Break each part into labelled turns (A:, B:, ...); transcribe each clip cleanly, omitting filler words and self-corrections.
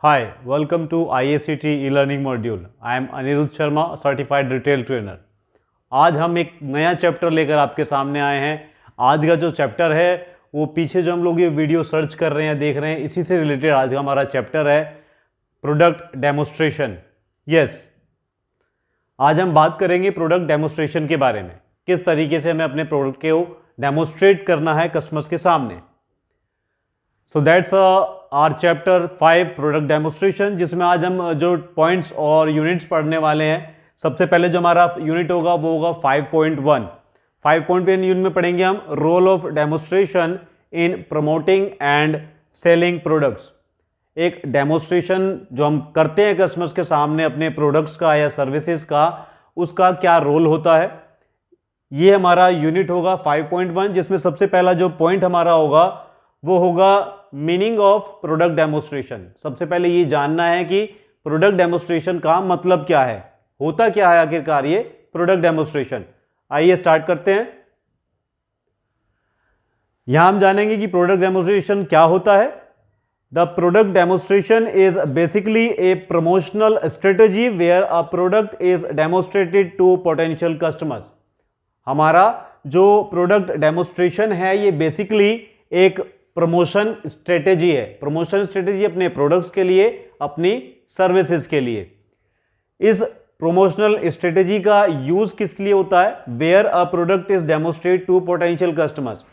A: Hi, welcome to IACT e-learning module. I am Anirudh Sharma, certified retail trainer. आज हम एक नया chapter लेकर आपके सामने आए हैं। आज का जो चैप्टर है वो पीछे जो हम लोग ये वीडियो सर्च कर रहे हैं, देख रहे हैं, इसी से रिलेटेड आज का हमारा चैप्टर है प्रोडक्ट डेमोस्ट्रेशन। यस, आज हम बात करेंगे प्रोडक्ट डेमोस्ट्रेशन के बारे में, किस तरीके से हमें अपने प्रोडक्ट को डेमोस्ट्रेट करना है कस्टमर्स के सामने। So that's our chapter 5 product demonstration, जिसमें आज हम जो पॉइंट्स और यूनिट्स पढ़ने वाले हैं। सबसे पहले जो हमारा यूनिट होगा वो होगा 5.1। 5.1 यूनिट में पढ़ेंगे हम role of demonstration in promoting and selling products. एक डेमोस्ट्रेशन जो हम करते हैं कस्टमर्स के सामने अपने प्रोडक्ट्स का या सर्विसेज का, उसका क्या रोल होता है, ये हमारा यूनिट होगा 5.1, जिसमें सबसे पहला जो पॉइंट हमारा होगा वो होगा मीनिंग ऑफ प्रोडक्ट डेमोस्ट्रेशन। सबसे पहले ये जानना है कि प्रोडक्ट डेमोस्ट्रेशन का मतलब क्या है, होता क्या है आखिरकार ये प्रोडक्ट डेमोस्ट्रेशन। आइए स्टार्ट करते हैं। यहां हम जानेंगे कि प्रोडक्ट डेमोस्ट्रेशन क्या होता है। The product demonstration is basically a promotional strategy where a product is demonstrated to potential customers. हमारा जो प्रोडक्ट डेमोस्ट्रेशन है ये बेसिकली एक प्रमोशन स्ट्रेटेजी है। प्रमोशन स्ट्रेटेजी अपने प्रोडक्ट्स के लिए, अपनी सर्विसेज के लिए। इस प्रमोशनल स्ट्रेटेजी का यूज किसके लिए होता है? Where a product is demonstrate to potential customers.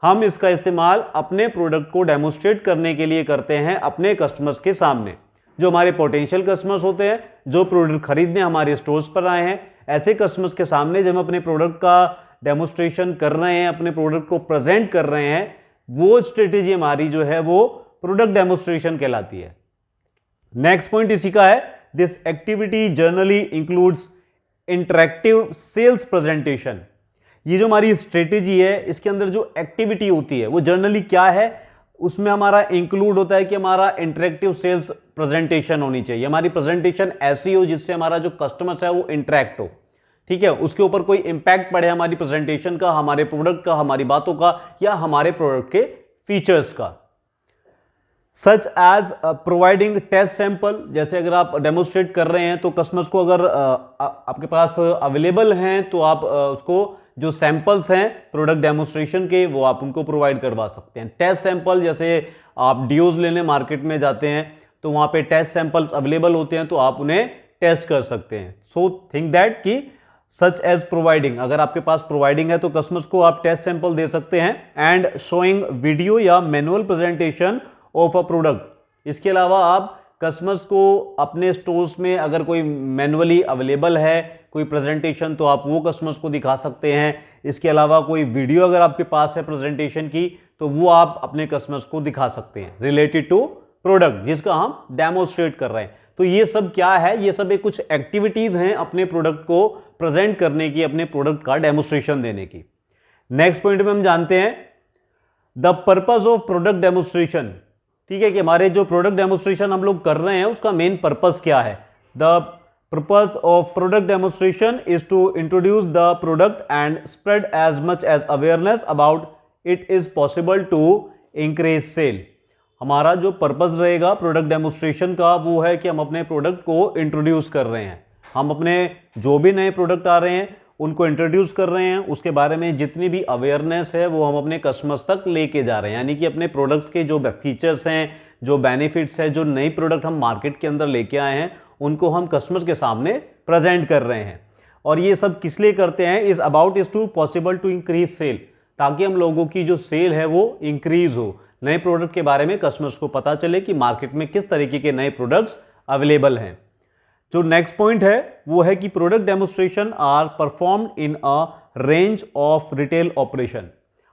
A: हम इसका इस्तेमाल अपने प्रोडक्ट को डेमोस्ट्रेट करने के लिए करते हैं अपने कस्टमर्स के सामने। जो हमारे पोटेंशियल कस्टमर्स होते हैं, जो प्रोडक्ट खरीदने हमारे स्टोर्स पर आए हैं, ऐसे कस्टमर्स के सामने जब हम अपने प्रोडक्ट का डेमोस्ट्रेशन कर रहे हैं, अपने प्रोडक्ट को प्रेजेंट कर रहे हैं, वो स्ट्रेटेजी हमारी जो है वो प्रोडक्ट डेमोस्ट्रेशन कहलाती है। नेक्स्ट पॉइंट इसी का है, this activity generally includes interactive sales presentation. ये जो हमारी स्ट्रेटेजी है, इसके अंदर जो एक्टिविटी होती है वो जनरली क्या है, उसमें हमारा इंक्लूड होता है कि हमारा इंटरैक्टिव सेल्स प्रेजेंटेशन होनी चाहिए। हमारी प्रेजेंटेशन ऐसी हो जिससे हमारा जो कस्टमर्स है वो इंटरैक्ट हो, ठीक है, उसके ऊपर कोई इंपैक्ट पड़े हमारी प्रेजेंटेशन का, हमारे प्रोडक्ट का, हमारी बातों का, या हमारे प्रोडक्ट के फीचर्स का। Such as providing taste sample. जैसे अगर आप डेमोस्ट्रेट कर रहे हैं तो कस्टमर्स को अगर आपके पास अवेलेबल हैं तो आप उसको जो सैंपल्स हैं प्रोडक्ट डेमोस्ट्रेशन के, वो आप उनको प्रोवाइड करवा सकते हैं। टेस्ट सैंपल, जैसे आप डीओज लेने मार्केट में जाते हैं तो वहां पे टेस्ट सैंपल्स अवेलेबल होते हैं, तो आप उन्हें टेस्ट कर सकते हैं। सो थिंक दैट कि सच एज प्रोवाइडिंग, अगर आपके पास प्रोवाइडिंग है तो कस्टमर्स को आप टेस्ट सैंपल दे सकते हैं। एंड शोइंग वीडियो या manual presentation of a product. इसके अलावा आप कस्टमर्स को अपने स्टोर्स में अगर कोई मैनुअली अवेलेबल है कोई प्रेजेंटेशन, तो आप वो कस्टमर्स को दिखा सकते हैं। इसके अलावा कोई वीडियो अगर आपके पास है प्रेजेंटेशन की, तो वो आप अपने कस्टमर्स को दिखा सकते हैं रिलेटेड टू प्रोडक्ट जिसका हम डेमोस्ट्रेट कर रहे हैं। तो ये सब क्या है? ये सब एक कुछ एक्टिविटीज हैं अपने प्रोडक्ट को प्रेजेंट करने की, अपने प्रोडक्ट का डेमोस्ट्रेशन देने की। नेक्स्ट पॉइंट में हम जानते हैं the purpose of product demonstration. ठीक है, कि हमारे जो प्रोडक्ट डेमोस्ट्रेशन हम लोग कर रहे हैं उसका मेन पर्पस क्या है। The purpose of product demonstration is to introduce the product and spread as much as awareness about it is possible to increase sale. हमारा जो पर्पस रहेगा प्रोडक्ट डेमोस्ट्रेशन का वो है कि हम अपने प्रोडक्ट को इंट्रोड्यूस कर रहे हैं। हम अपने जो भी नए प्रोडक्ट आ रहे हैं उनको इंट्रोड्यूस कर रहे हैं, उसके बारे में जितनी भी अवेयरनेस है वो हम अपने कस्टमर्स तक लेके जा रहे हैं। यानी कि अपने प्रोडक्ट्स के जो फीचर्स हैं, जो बेनिफिट्स हैं, जो नई प्रोडक्ट हम मार्केट के अंदर लेके आए हैं, उनको हम कस्टमर्स के सामने प्रेजेंट कर रहे हैं। और ये सब किस लिए करते हैं? Is about is to possible to increase sale, ताकि हम लोगों की जो सेल है वो इंक्रीज हो। नए प्रोडक्ट के बारे में कस्टमर्स को पता चले कि मार्केट में किस तरीके के नए प्रोडक्ट्स अवेलेबल हैं। जो नेक्स्ट पॉइंट है वो है कि product demonstration are performed in a range of retail operation.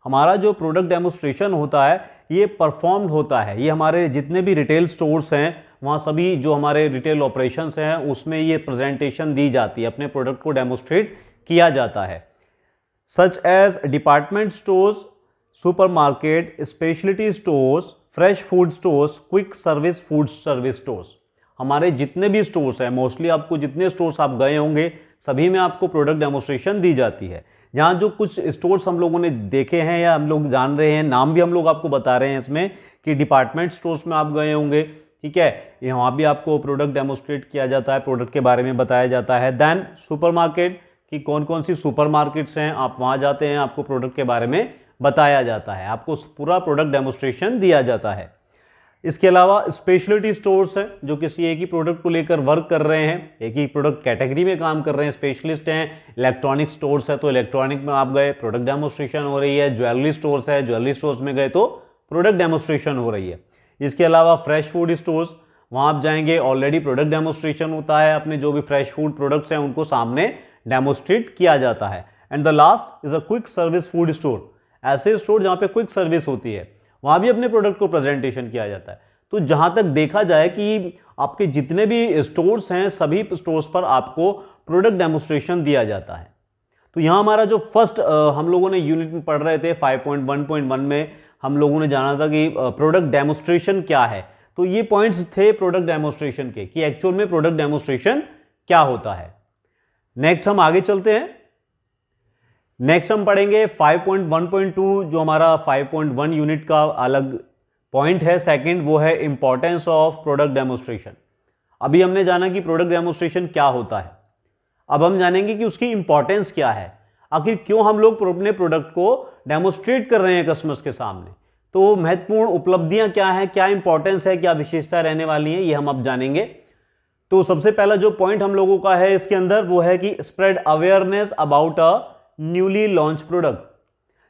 A: हमारा जो प्रोडक्ट डेमोस्ट्रेशन होता है ये परफॉर्म्ड होता है, ये हमारे जितने भी रिटेल स्टोर्स हैं वहाँ सभी जो हमारे रिटेल ऑपरेशंस हैं उसमें ये प्रेजेंटेशन दी जाती है, अपने प्रोडक्ट को डेमोस्ट्रेट किया जाता है। Such as department stores, supermarket, speciality stores, fresh food stores, quick service food service stores. हमारे जितने भी स्टोर्स हैं, मोस्टली आपको जितने स्टोर्स आप गए होंगे सभी में आपको प्रोडक्ट डेमोस्ट्रेशन दी जाती है। जहाँ जो कुछ स्टोर्स हम लोगों ने देखे हैं या हम लोग जान रहे हैं, नाम भी हम लोग आपको बता रहे हैं इसमें, कि डिपार्टमेंट स्टोर्स में आप गए होंगे, ठीक है, यहाँ भी आपको प्रोडक्ट डेमोस्ट्रेट किया जाता है, प्रोडक्ट के बारे में बताया जाता है। देन सुपरमार्केट, कि कौन कौन सी सुपरमार्केट्स हैं, आप वहाँ जाते हैं, आपको प्रोडक्ट के बारे में बताया जाता है, आपको पूरा प्रोडक्ट डेमोस्ट्रेशन दिया जाता है। इसके अलावा स्पेशलिटी स्टोर्स हैं जो किसी एक ही प्रोडक्ट को लेकर वर्क कर रहे हैं, एक ही प्रोडक्ट कैटेगरी में काम कर रहे हैं, स्पेशलिस्ट हैं। इलेक्ट्रॉनिक स्टोर्स है तो इलेक्ट्रॉनिक में आप गए, प्रोडक्ट डेमोस्ट्रेशन हो रही है। ज्वेलरी स्टोर्स है, ज्वेलरी स्टोर्स में गए तो प्रोडक्ट डेमोस्ट्रेशन हो रही है। इसके अलावा फ्रेश फूड स्टोर्स, वहाँ आप जाएंगे, ऑलरेडी प्रोडक्ट डेमोस्ट्रेशन होता है, अपने जो भी फ्रेश फूड प्रोडक्ट्स हैं उनको सामने डेमोस्ट्रेट किया जाता है। And the last is a quick service food store, ऐसे स्टोर जहाँ पे क्विक सर्विस होती है, वहाँ भी अपने प्रोडक्ट को प्रेजेंटेशन किया जाता है। तो जहाँ तक देखा जाए कि आपके जितने भी स्टोर्स हैं, सभी स्टोर्स पर आपको प्रोडक्ट डेमोस्ट्रेशन दिया जाता है। तो यहाँ हमारा जो फर्स्ट हम लोगों ने यूनिट में पढ़ रहे थे 5.1.1 में हम लोगों ने जाना था कि प्रोडक्ट डेमोस्ट्रेशन क्या है। तो ये पॉइंट्स थे प्रोडक्ट डेमोस्ट्रेशन के कि एक्चुअल में प्रोडक्ट डेमोस्ट्रेशन क्या होता है। नेक्स्ट हम आगे चलते हैं। नेक्स्ट हम पढ़ेंगे 5.1.2 जो हमारा 5.1 यूनिट का अलग पॉइंट है सेकंड, वो है इंपॉर्टेंस ऑफ प्रोडक्ट डेमोस्ट्रेशन। अभी हमने जाना कि प्रोडक्ट डेमोस्ट्रेशन क्या होता है, अब हम जानेंगे कि उसकी इंपॉर्टेंस क्या है, आखिर क्यों हम लोग अपने प्रोडक्ट को डेमोस्ट्रेट कर रहे हैं कस्टमर्स के सामने। तो महत्वपूर्ण उपलब्धियां क्या हैं, क्या इंपॉर्टेंस है, क्या विशेषता रहने वाली है, ये हम अब जानेंगे। तो सबसे पहला जो पॉइंट हम लोगों का है इसके अंदर वो है कि spread awareness about a newly launch product.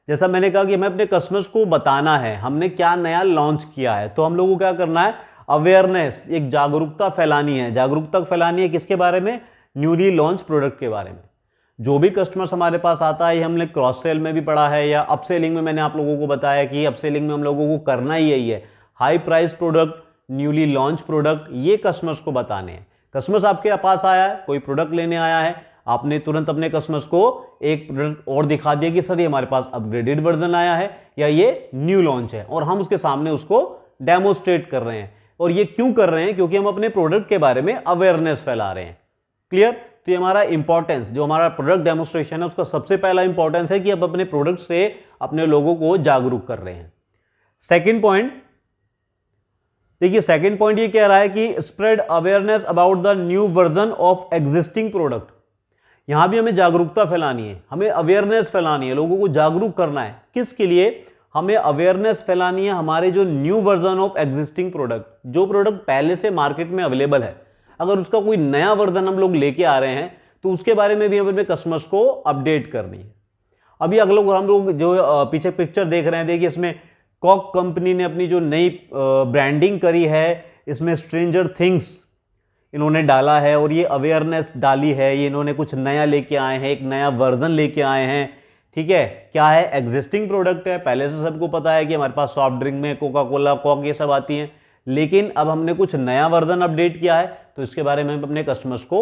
A: जैसा मैंने कहा कि हमें अपने कस्टमर्स को बताना है हमने क्या नया लॉन्च किया है, तो हम लोगों को क्या करना है, अवेयरनेस, एक जागरूकता फैलानी है। जागरूकता फैलानी है किसके बारे में, न्यूली लॉन्च प्रोडक्ट के बारे में। जो भी कस्टमर्स हमारे पास आता है, हमने क्रॉस सेल में भी पढ़ा है या अपसेलिंग में मैंने आप लोगों को बताया कि अपसेलिंग में हम लोगों को करना ही यही है, high price product, newly launch product, ये कस्टमर्स को बताने हैं। कस्टमर्स आपके पास आया है, कोई प्रोडक्ट लेने आया है, आपने तुरंत अपने कस्टमर्स को एक प्रोडक्ट और दिखा दिया कि सर ये हमारे पास अपग्रेडेड वर्जन आया है या ये न्यू लॉन्च है, और हम उसके सामने उसको डेमोस्ट्रेट कर रहे हैं। और ये क्यों कर रहे हैं, क्योंकि हम अपने प्रोडक्ट के बारे में अवेयरनेस फैला रहे हैं। क्लियर। तो ये हमारा इंपॉर्टेंस, जो हमारा प्रोडक्ट डेमोस्ट्रेशन है उसका सबसे पहला इंपॉर्टेंस है कि अब अपने प्रोडक्ट से अपने लोगों को जागरूक कर रहे हैं। सेकेंड पॉइंट देखिए, सेकेंड पॉइंट ये कह रहा है कि spread awareness about the new version of existing product. यहां भी हमें जागरूकता फैलानी है, हमें अवेयरनेस फैलानी है, लोगों को जागरूक करना है। किसके लिए हमें अवेयरनेस फैलानी है, हमारे जो new version of existing product, जो प्रोडक्ट पहले से मार्केट में अवेलेबल है, अगर उसका कोई नया वर्जन हम लोग लेके आ रहे हैं तो उसके बारे में भी हमें अपने कस्टमर्स को अपडेट करनी है। अभी अगले हम लोग जो पीछे पिक्चर देख रहे हैं, देखिए इसमें कॉक कंपनी ने अपनी जो नई ब्रांडिंग करी है, इसमें स्ट्रेंजर थिंग्स इन्होंने डाला है और ये अवेयरनेस डाली है, ये इन्होंने कुछ नया लेके आए हैं, एक नया वर्जन लेके आए हैं। ठीक है, क्या है, एग्जिस्टिंग प्रोडक्ट है, पहले से सबको पता है कि हमारे पास सॉफ्ट ड्रिंक में कोका कोला, कॉक, ये सब आती हैं, लेकिन अब हमने कुछ नया वर्जन अपडेट किया है तो इसके बारे में अपने कस्टमर्स को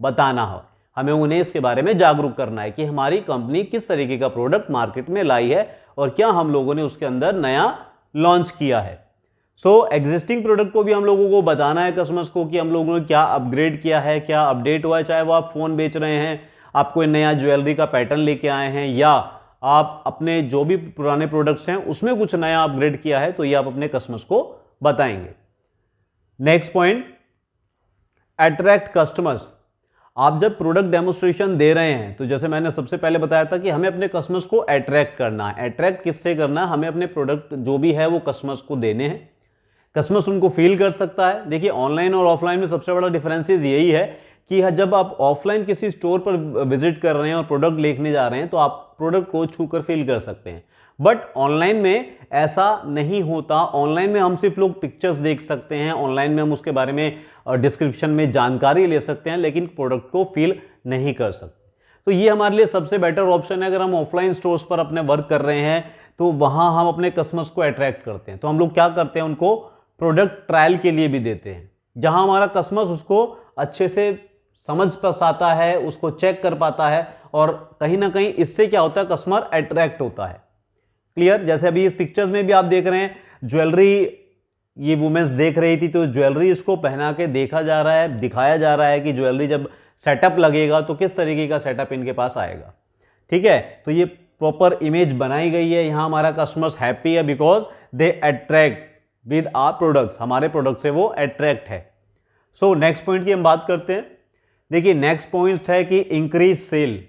A: बताना हो, हमें उन्हें इसके बारे में जागरूक करना है कि हमारी कंपनी किस तरीके का प्रोडक्ट मार्केट में लाई है और क्या हम लोगों ने उसके अंदर नया लॉन्च किया है। सो एग्जिस्टिंग प्रोडक्ट को भी हम लोगों को बताना है कस्टमर्स को कि हम लोगों ने क्या अपग्रेड किया है, क्या अपडेट हुआ है, चाहे वो आप फोन बेच रहे हैं, आप कोई नया ज्वेलरी का पैटर्न लेके आए हैं, या आप अपने जो भी पुराने प्रोडक्ट्स हैं उसमें कुछ नया अपग्रेड किया है, तो ये आप अपने कस्टमर्स को बताएंगे। Next point, attract customers. आप जब प्रोडक्ट डेमोस्ट्रेशन दे रहे हैं तो जैसे मैंने सबसे पहले बताया था कि हमें अपने कस्टमर्स को अट्रैक्ट करना है। अट्रैक्ट किससे करना है, हमें अपने प्रोडक्ट जो भी है वो कस्टमर्स को देने हैं, कस्टमर्स उनको फील कर सकता है। देखिए ऑनलाइन और ऑफलाइन में सबसे बड़ा डिफरेंसेस यही है कि जब आप ऑफलाइन किसी स्टोर पर विजिट कर रहे हैं और प्रोडक्ट लेने जा रहे हैं तो आप प्रोडक्ट को छूकर फील कर सकते हैं, बट ऑनलाइन में ऐसा नहीं होता। ऑनलाइन में हम सिर्फ लोग पिक्चर्स देख सकते हैं, ऑनलाइन में हम उसके बारे में डिस्क्रिप्शन में जानकारी ले सकते हैं, लेकिन प्रोडक्ट को फील नहीं कर सकते। तो ये हमारे लिए सबसे बेटर ऑप्शन है। अगर हम ऑफलाइन स्टोर्स पर अपने वर्क कर रहे हैं तो वहां हम अपने कस्टमर्स को अट्रैक्ट करते हैं, तो हम लोग क्या करते हैं, उनको प्रोडक्ट ट्रायल के लिए भी देते हैं, जहां हमारा कस्टमर्स उसको अच्छे से समझ पाता है, उसको चेक कर पाता है, और कहीं ना कहीं इससे क्या होता है, कस्टमर अट्रैक्ट होता है। क्लियर। जैसे अभी इस पिक्चर्स में भी आप देख रहे हैं, ज्वेलरी ये वुमेन्स देख रही थी, तो ज्वेलरी इसको पहना के देखा जा रहा है, दिखाया जा रहा है कि ज्वेलरी जब सेटअप लगेगा तो किस तरीके का सेटअप इनके पास आएगा। ठीक है, तो ये प्रॉपर इमेज बनाई गई है। यहां हमारा कस्टमर्स हैप्पी है because they attract with our products, हमारे प्रोडक्ट से वो अट्रैक्ट है। सो नेक्स्ट पॉइंट की हम बात करते हैं। देखिए नेक्स्ट पॉइंट है कि इंक्रीज सेल।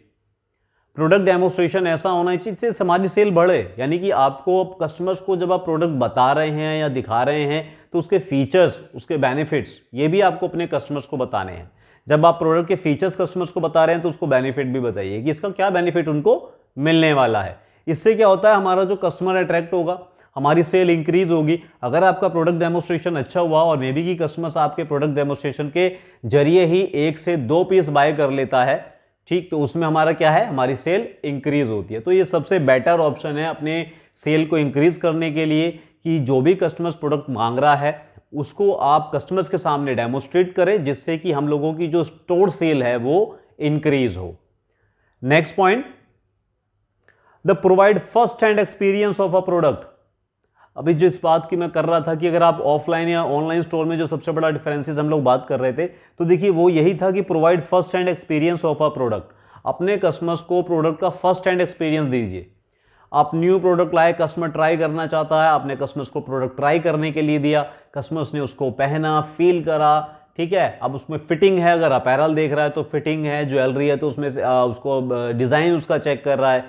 A: प्रोडक्ट डेमोस्ट्रेशन ऐसा होना चाहिए जिससे हमारी सेल बढ़े, यानी कि आपको कस्टमर्स को जब आप प्रोडक्ट बता रहे हैं या दिखा रहे हैं तो उसके फीचर्स, उसके बेनिफिट्स, ये भी आपको अपने कस्टमर्स को बताने हैं। जब आप प्रोडक्ट के फीचर्स कस्टमर्स को बता रहे हैं तो उसको बेनिफिट भी बताइए कि इसका क्या बेनिफिट उनको मिलने वाला है। इससे क्या होता है, हमारा जो कस्टमर अट्रैक्ट होगा, हमारी सेल इंक्रीज होगी। अगर आपका प्रोडक्ट डेमोस्ट्रेशन अच्छा हुआ और मे बी की कस्टमर्स आपके प्रोडक्ट डेमोस्ट्रेशन के जरिए ही 1 से 2 पीस बाय कर लेता है, ठीक, तो उसमें हमारा क्या है, हमारी सेल इंक्रीज होती है। तो ये सबसे बेटर ऑप्शन है अपने सेल को इंक्रीज करने के लिए कि जो भी कस्टमर्स प्रोडक्ट मांग रहा है उसको आप कस्टमर्स के सामने डेमोस्ट्रेट करें, जिससे कि हम लोगों की जो स्टोर सेल है वो इंक्रीज हो। Next point, the provide first hand experience of a product. अभी जिस बात की मैं कर रहा था कि अगर आप ऑफलाइन या ऑनलाइन स्टोर में जो सबसे बड़ा डिफरेंसेस हम लोग बात कर रहे थे, तो देखिए वो यही था कि provide first hand experience of a product. अपने कस्टमर्स को प्रोडक्ट का फर्स्ट हैंड एक्सपीरियंस दीजिए। आप न्यू प्रोडक्ट लाए, कस्टमर ट्राई करना चाहता है, आपने कस्टमर्स को प्रोडक्ट ट्राई करने के लिए दिया, कस्टमर्स ने उसको पहना, फील करा, ठीक है। अब उसमें फिटिंग है, अगर अपैरल देख रहा है तो फिटिंग है, ज्वेलरी है तो उसमें से उसको डिज़ाइन उसका चेक कर रहा है,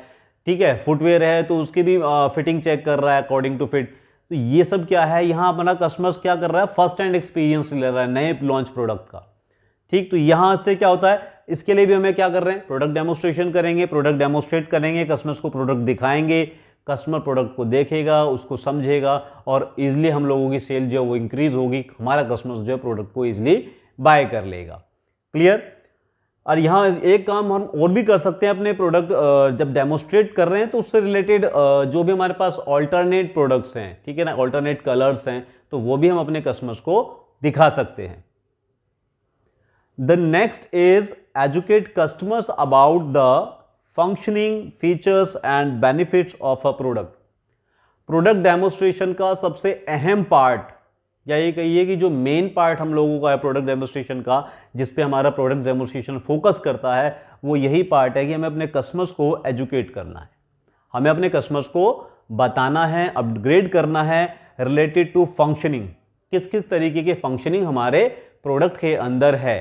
A: ठीक है। फुटवेयर है तो उसकी भी फिटिंग चेक कर रहा है अकॉर्डिंग टू फिट। तो ये सब क्या है, यहाँ अपना कस्टमर्स क्या कर रहा है, फर्स्ट हैंड एक्सपीरियंस ले रहा है नए लॉन्च प्रोडक्ट का, ठीक। तो यहां से क्या होता है, इसके लिए भी हमें क्या कर रहे हैं, प्रोडक्ट डेमोस्ट्रेशन करेंगे, प्रोडक्ट डेमोस्ट्रेट करेंगे, कस्टमर्स को प्रोडक्ट दिखाएंगे, कस्टमर प्रोडक्ट को देखेगा, उसको समझेगा और इजिली हम लोगों की सेल जो है वो इंक्रीज होगी, हमारा कस्टमर्स जो है प्रोडक्ट को इजिली बाय कर लेगा। क्लियर। और यहाँ एक काम हम और भी कर सकते हैं, अपने प्रोडक्ट जब डेमोस्ट्रेट कर रहे हैं तो उससे रिलेटेड जो भी हमारे पास ऑल्टरनेट प्रोडक्ट्स हैं, ठीक है ना, ऑल्टरनेट कलर्स हैं, तो वो भी हम अपने कस्टमर्स को दिखा सकते हैं। The next is educate customers about the functioning, features and benefits of a product. Product demonstration का सबसे अहम पार्ट, या ये कहिए कि जो मेन पार्ट हम लोगों का है प्रोडक्ट डेमोस्ट्रेशन का, जिस पे हमारा प्रोडक्ट डेमोस्ट्रेशन फोकस करता है, वो यही पार्ट है कि हमें अपने कस्टमर्स को एजुकेट करना है, हमें अपने कस्टमर्स को बताना है, अपग्रेड करना है रिलेटेड टू फंक्शनिंग, किस किस तरीके के फंक्शनिंग हमारे प्रोडक्ट के अंदर है,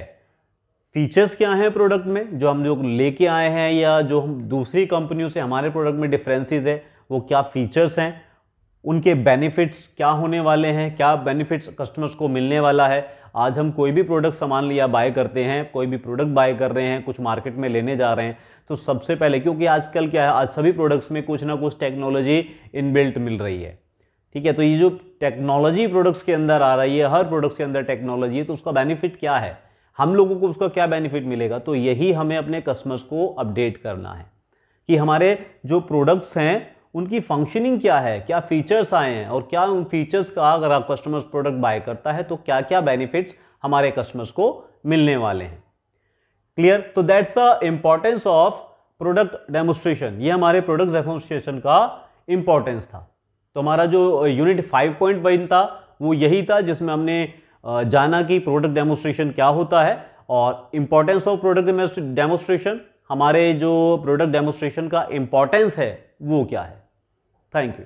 A: फीचर्स क्या हैं प्रोडक्ट में जो हम लोग लेके आए हैं, या जो हम दूसरी कंपनियों से हमारे प्रोडक्ट में डिफरेंसेस है वो क्या फीचर्स हैं, उनके बेनिफिट्स क्या होने वाले हैं, क्या बेनिफिट्स कस्टमर्स को मिलने वाला है। आज हम कोई भी प्रोडक्ट सामान लिया बाय करते हैं, कोई भी प्रोडक्ट बाय कर रहे हैं, कुछ मार्केट में लेने जा रहे हैं, तो सबसे पहले, क्योंकि आजकल क्या है, आज सभी प्रोडक्ट्स में कुछ ना कुछ टेक्नोलॉजी इनबिल्ट मिल रही है, ठीक है। तो ये जो टेक्नोलॉजी प्रोडक्ट्स के अंदर आ रही है, हर प्रोडक्ट्स के अंदर टेक्नोलॉजी है, तो उसका बेनिफिट क्या है, हम लोगों को उसका क्या बेनिफिट मिलेगा, तो यही हमें अपने कस्टमर्स को अपडेट करना है कि हमारे जो प्रोडक्ट्स हैं उनकी फंक्शनिंग क्या है, क्या फीचर्स आए हैं, और क्या उन फीचर्स का अगर आप कस्टमर्स प्रोडक्ट बाय करता है तो क्या क्या बेनिफिट्स हमारे कस्टमर्स को मिलने वाले हैं। क्लियर। तो that's the importance of product demonstration, ये हमारे प्रोडक्ट डेमोस्ट्रेशन का इंपॉर्टेंस था। तो हमारा जो यूनिट 5.1 था वो यही था, जिसमें हमने जाना कि प्रोडक्ट डेमोस्ट्रेशन क्या होता है और इंपॉर्टेंस ऑफ प्रोडक्ट डेमोस्ट्रेशन, हमारे जो प्रोडक्ट डेमोस्ट्रेशन का इंपॉर्टेंस है वो क्या है। Thank you.